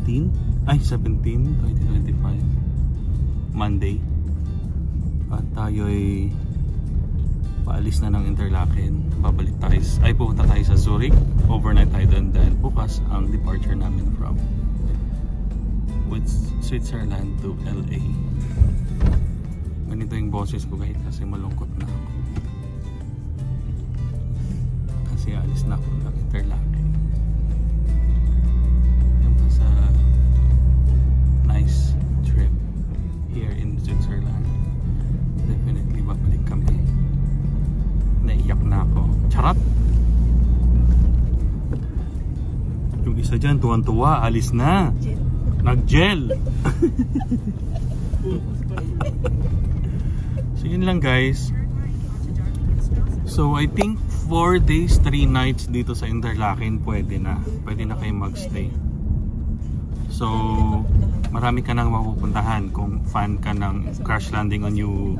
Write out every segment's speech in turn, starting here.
2025 Monday, at tayo'y paalis na ng Interlaken. Babalik tayo, pupunta tayo sa Zurich, overnight tayo doon dahil bukas ang departure namin from Switzerland to LA. Ganito yung boses ko guys kasi malungkot na ako kasi alis na ako ng Interlaken. Yung pa sa nice trip here in Switzerland. Definitely babalik kami. Naiyak na ako. Charot! Yung isa dyan tuwan-tuwa, alis na. Nag-gel. So yun lang guys. So I think 4 days 3 nights dito sa Interlaken pwede na kayo magstay. So marami ka nang mapupuntahan. Kung fan ka ng crash landing on new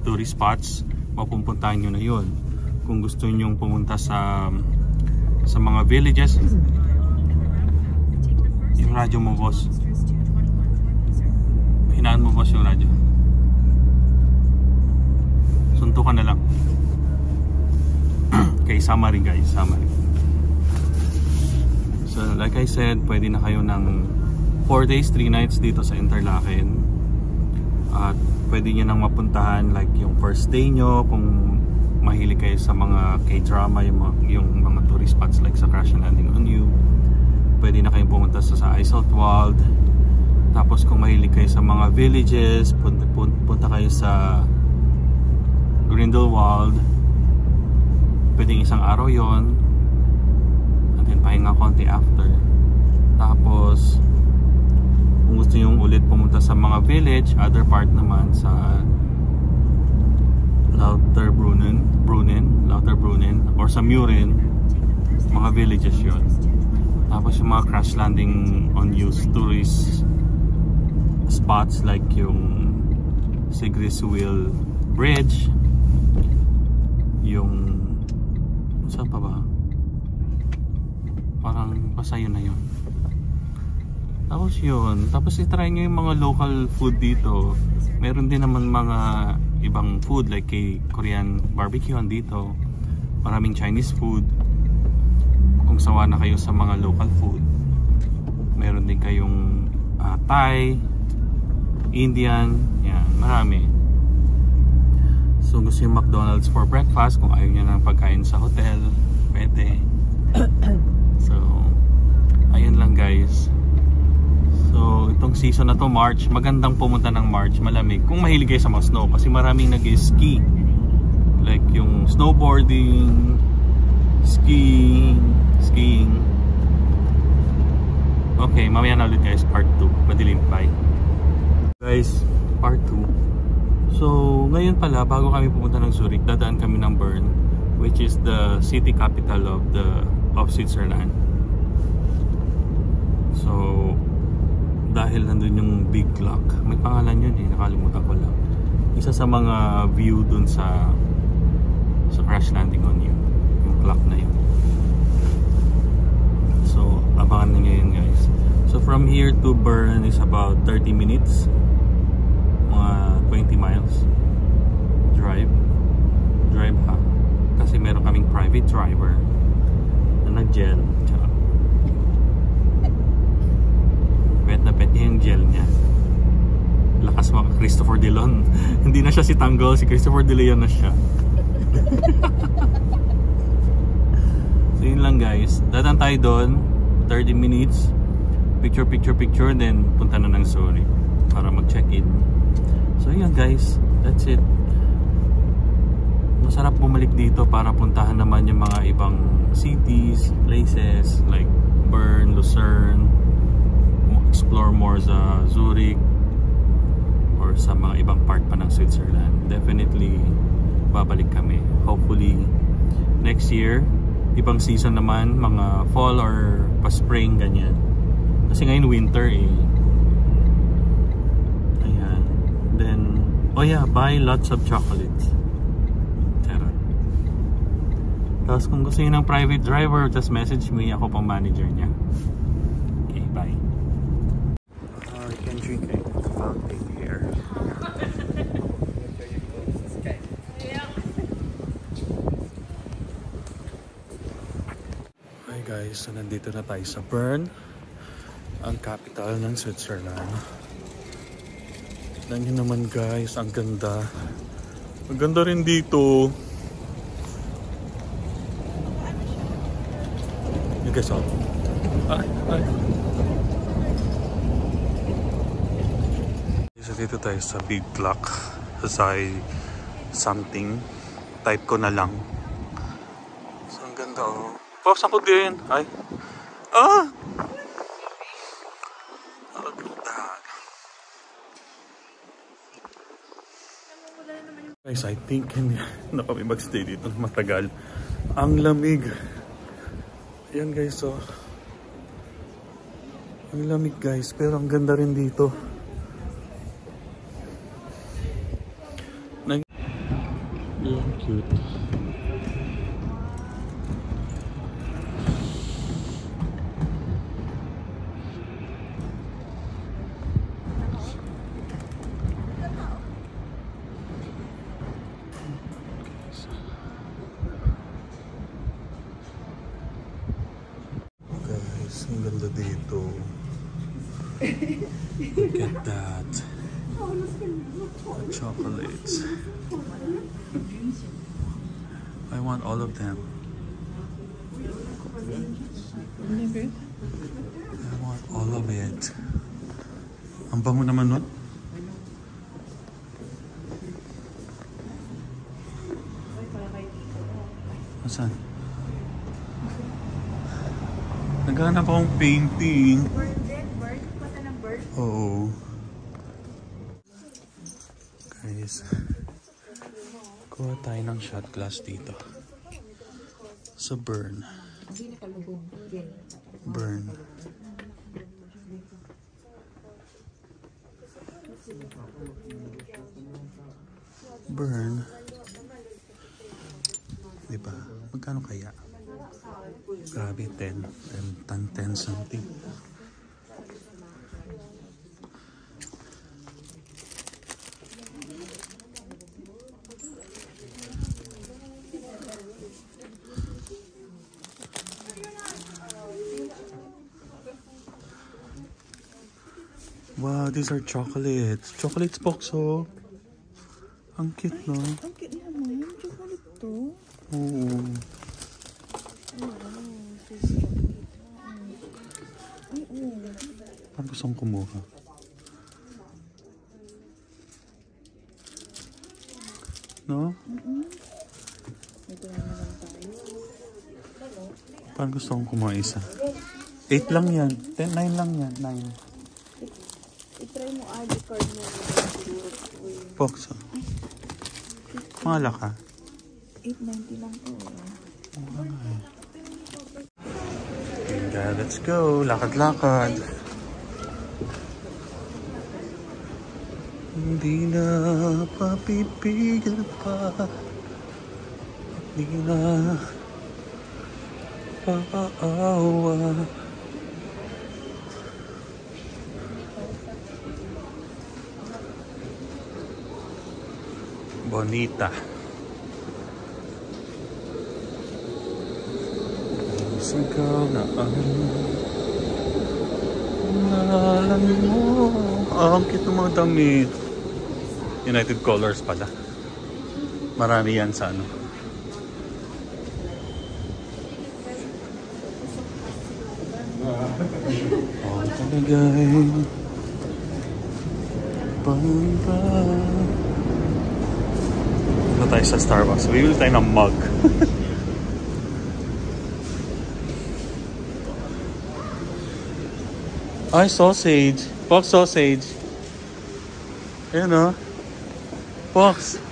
tourist spots, mapupuntahan nyo na yun. Kung gusto nyong pumunta sa mga villages, yung radyo mo boss, hinaan mo boss yung radyo, suntukan na lang. Okay, summary guys, summary. So like I said, pwede na kayo ng 4 days 3 nights dito sa Interlaken. At pwede nyo nang mapuntahan like yung first day nyo kung mahilig kayo sa mga K-drama, yung mga tourist spots like sa Crash Landing on You. Pwede na kayong pumunta sa Eiseltwald. Tapos kung mahilig kayo sa mga villages, punta kayo sa Grindelwald. Pwedeng isang araw yon, and then pahinga konti after. Tapos kung gusto nyo ulit pumunta sa mga village, other part naman sa Lauterbrunnen or sa Mürren, mga villages yon. Tapos yung mga crash landing on used tourist spots like yung Sigriswil Bridge, yung saan pa ba? Parang basta yun na yun. Tapos yun, tapos itry nyo yung mga local food dito. Meron din naman mga ibang food like Korean barbecue dito. Maraming Chinese food. Kung sawa na kayo sa mga local food, meron din kayong Thai, Indian, yan, marami. So gusto yung McDonald's for breakfast, kung ayaw nyo ng pagkain sa hotel, pwede. So ayun lang guys. So itong season na to, March, magandang pumunta ng March, malamig. Kung mahilig kayo sa mga snow, kasi maraming nag-ski. Like yung snowboarding, skiing. Okay, mamaya na ulit guys, part 2. Madilim, bye. Guys, part 2. So ngayon pala, bago kami pumunta ng Zurich, dadaan kami ng Bern, which is the city capital of Switzerland. So dahil nandun yung big clock, may pangalan yun nakalimutan ko lang. Isa sa mga view dun sa Crash Landing on You, yung clock na yun. So abangan nyo yun guys. So from here to Bern is about 30 minutes, mga 20 miles drive ha, kasi meron kaming private driver na nag-gel. Pet na pet niya yung gel niya. Lakas mga Christopher De Leon. Hindi na siya si Tanggol, si Christopher De Leon na siya. So yun lang guys, dadaan tayo doon 30 minutes, picture, then punta na ng Zurich para mag-check-in. So yun guys, that's it. Masarap bumalik dito para puntahan naman yung mga ibang cities, places like Bern, Lucerne, explore more sa Zurich or sa mga ibang part pa ng Switzerland. Definitely babalik kami, hopefully next year. Ibang season naman, mga fall or pa-spring, ganyan. Kasi ngayon winter ayan. Then oh yeah, buy lots of chocolates. Charot. Tapos kung gusto niyo ng private driver, just message me, ako pang manager niya. Okay, bye. guys, so nandito na tayo sa Bern, ang capital ng Switzerland. Tignan nyo naman guys, ang ganda. Ang ganda rin dito. You guys all. Ay. So dito tayo sa big clock. Sa something. Type ko na lang. So ang ganda oh. Pops ako din. Ay. Ah! Look at that. Guys, I think hindi na kami magstay dito na matagal. Ang lamig. Ayan guys, so. Ang lamig guys, pero ang ganda rin dito. Yan, cute. Ang ganda dito. Look at that. Chocolates. I want all of them. I want all of it. Ang bango naman nun. Asan? Naghanap akong painting. Bird din? Bird? Pata ng bird? Oo. Guys. Kuha tayo ng shot glass dito. Sa Bern. Bern. Bern. Diba? Magkano kaya? Grabe, 10 something. Wow, these are chocolates. Chocolates box, oh. Ang cute, no? Ang cute naman. Chocolate to. Oo. Parang gusto kong kumuha. No? Parang gusto kong kumuha isa. 8 lang yan. 9 lang yan. 9. I-try mo ID card mo. Box. Mahala ka. 8.90 lang po. Okay, let's go. Lakad-lakad. Hindi na papipigil pa. Hindi na paawa. Bonita. Sigaw na ang ngalan mo. Ang cute ng mga damit. United Colors pala. Marami yan sa ano. Oh, talagay. Banda. Ito tayo sa Starbucks. Bibili tayo ng mug. Ay, sausage. Pork sausage. Ayan o. Fox.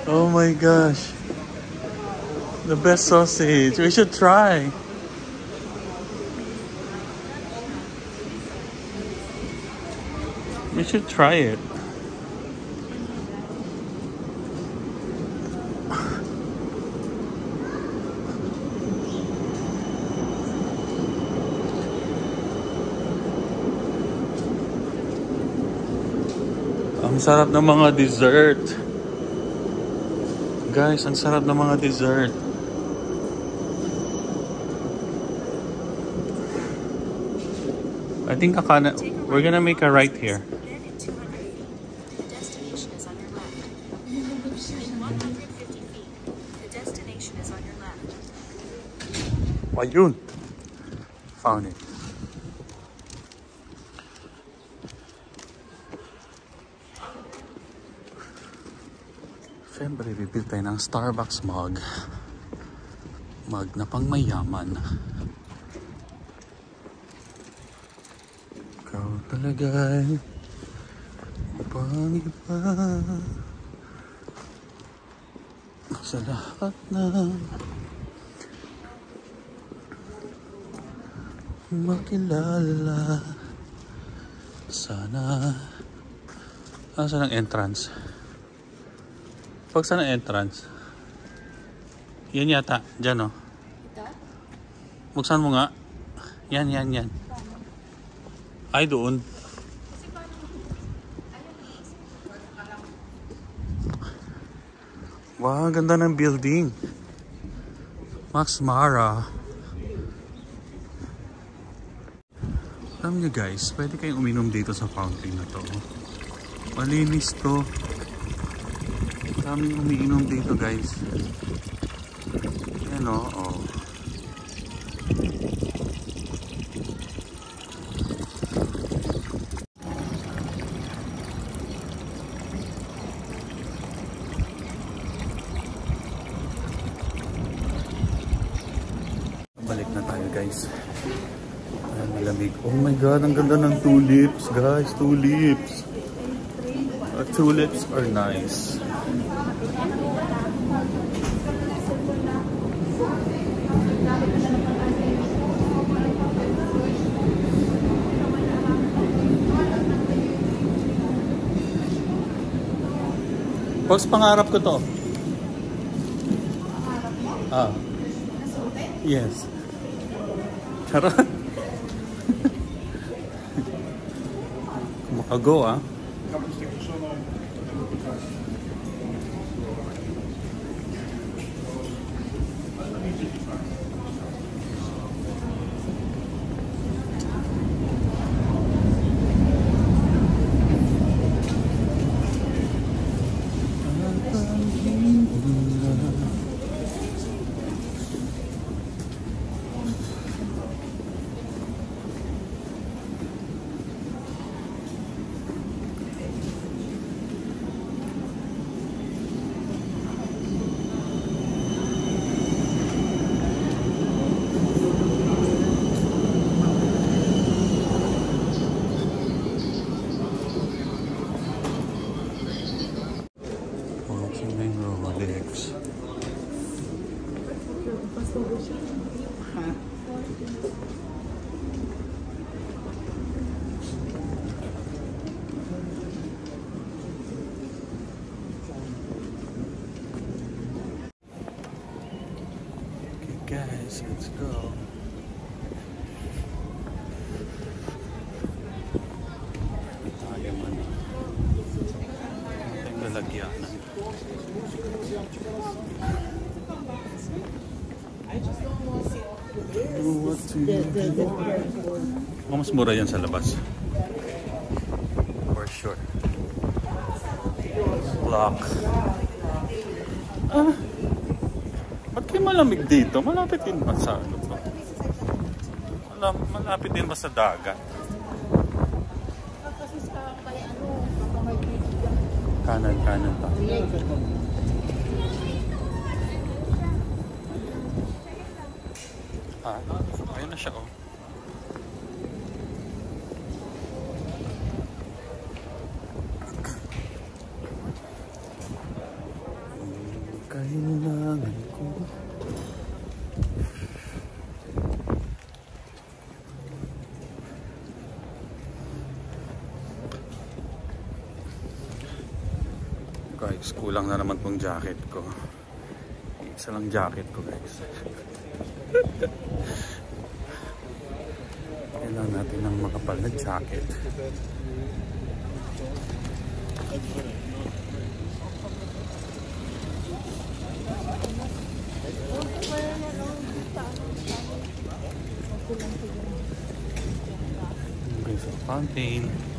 Oh my gosh. The best sausage. We should try. We should try it. Ang sarap ng mga dessert. Guys, ang sarap ng mga dessert. think we're gonna make a right here. Then in 200 feet, the destination is on your left. In 150 feet, the destination is on your left. Ayun! Found it. Siyempre, bibili tayo ng Starbucks mug. Mug na pang mayaman. Ikaw talaga'y ibang-iba sa lahat ng makilala. Sana saan ang entrance? Pag saan ang entrance? Yan yata, dyan o. Ito? Buksan mo nga. Yan. Ay, doon. Wow, ganda ng building. Max Mara. Alam nyo guys, pwede kayong uminom dito sa fountain na to. Malinis to. Maraming umiinom dito guys. Yan o. Oh. Balik na tayo guys. Ay, malamig. Oh my god, ang ganda ng tulips guys. Tulips. Tulips are nice. Post pangarap ko to. Ah. Yes. Charot. Kumakago ah. Guys, let's go. Tayo man. Ang lalagyanan. Mas mura yan sa labas. For sure. Block. Ah. Ba't kayo malamig dito? Malapit din ba sa ano to? Malapit din ba sa dagat? Kanan pa. Ah, ayun na siya oh. Kailangan ko. Guys, kulang na naman tong jacket ko. Isa lang jacket ko guys. Kailangan natin ng makapal na jacket. fountain.